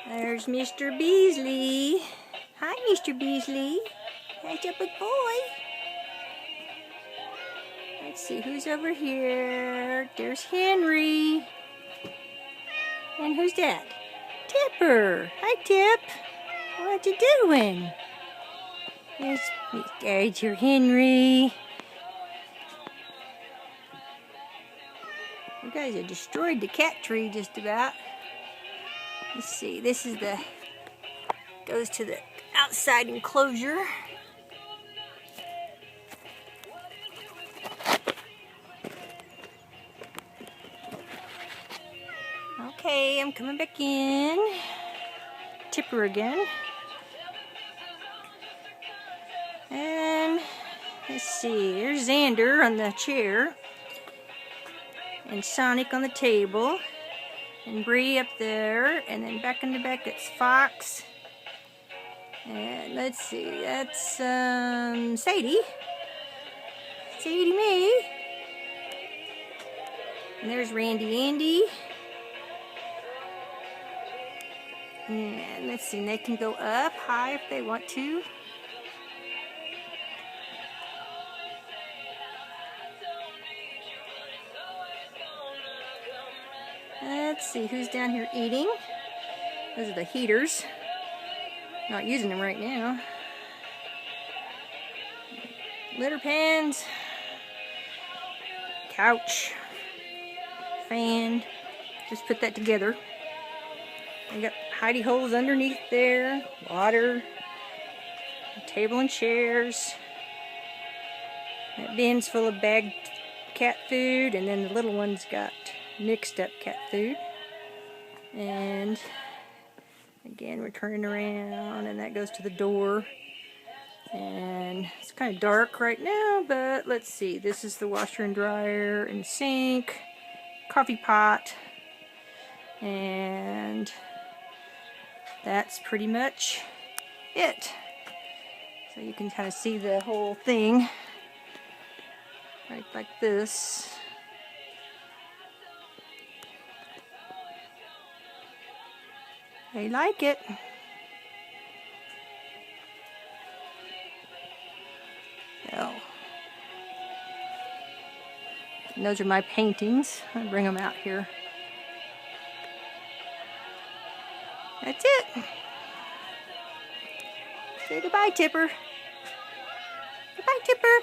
There's Mr. Beasley. Hi, Mr. Beasley. That's a big boy. Let's see who's over here. There's Henry. And who's that? Tipper. Hi, Tip. What you doing? There's your Henry. You guys have destroyed the cat tree just about. Let's see, this is goes to the outside enclosure. Okay, I'm coming back in. Tipper again. And let's see, there's Xander on the chair. And Sonic on the table. And Bree up there. And then back in the back it's Fox. And let's see, that's Sadie. Sadie Mae. And there's Randy Andy. And let's see, they can go up high if they want to. Let's see who's down here eating. Those are the heaters. Not using them right now. Litter pans. Couch. Fan. Just put that together. I got hidey holes underneath there. Water. Table and chairs. That bin's full of bagged cat food, and then the little one's got mixed up cat food. And again, we're turning around, and that goes to the door. And it's kind of dark right now, but let's see. This is the washer and dryer and sink, coffee pot, and that's pretty much it. So you can kind of see the whole thing right like this. They like it. So, and those are my paintings. I bring them out here. That's it. Say goodbye, Tipper. Goodbye, Tipper.